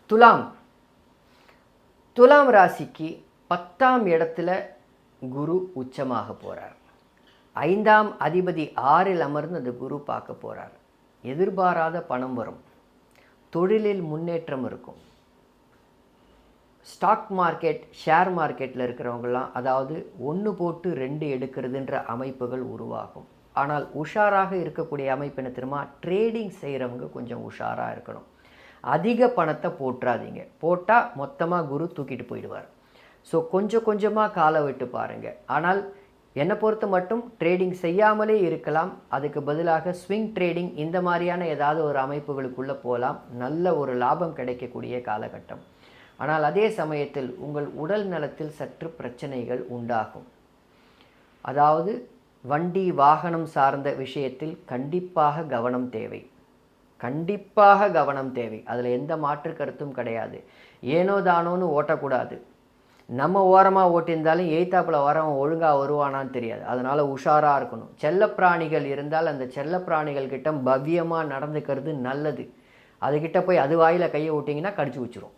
துலாம் துலாம் ராசிக்கு 10ஆம் இடத்துல குரு உச்சமாக போகிறார். 5ஆம் அதிபதி 6இல் அமர்ந்து அந்த குரு பார்க்க போகிறார். எதிர்பாராத பணம் வரும், தொழிலில் முன்னேற்றம் இருக்கும். ஸ்டாக் மார்க்கெட், ஷேர் மார்க்கெட்டில் இருக்கிறவங்களாம், அதாவது 1 போட்டு 2 எடுக்கிறதுன்ற அமைப்புகள் உருவாகும். ஆனால் உஷாராக இருக்கக்கூடிய அமைப்பு என்ன தெரியுமா? ட்ரேடிங் செய்கிறவங்க கொஞ்சம் உஷாராக இருக்கணும். அதிக பணத்தை போட்டுறாதீங்க, போட்டால் மொத்தமாக குரு தூக்கிட்டு போயிடுவார். ஸோ கொஞ்சம் கொஞ்சமாக காலை விட்டு பாருங்கள். ஆனால் என்னை பொறுத்த மட்டும் ட்ரேடிங் செய்யாமலே இருக்கலாம். அதுக்கு பதிலாக ஸ்விங் ட்ரேடிங் இந்த மாதிரியான ஏதாவது ஒரு அமைப்புகளுக்குள்ளே போகலாம். நல்ல ஒரு லாபம் கிடைக்கக்கூடிய காலகட்டம். ஆனால் அதே சமயத்தில் உங்கள் உடல் நலத்தில் சற்று பிரச்சனைகள் உண்டாகும். அதாவது வண்டி வாகனம் சார்ந்த விஷயத்தில் கண்டிப்பாக கவனம் தேவை, கண்டிப்பாக கவனம் தேவை. அதில் எந்த மாற்று கருத்தும் கிடையாது. ஏனோ தானோன்னு ஓட்டக்கூடாது. நம்ம ஓரமாக ஓட்டியிருந்தாலும் எய்த்தாப்பில் வரவன் ஒழுங்காக வருவானான்னு தெரியாது. அதனால் உஷாராக இருக்கணும். செல்லப்பிராணிகள் இருந்தால் அந்த செல்லப்பிராணிகள் கிட்ட பவ்யமாக நடந்துக்கிறது நல்லது. அதுக்கிட்ட போய் அது வாயில் கையை விட்டிங்கன்னா கடிச்சு வச்சிரும்.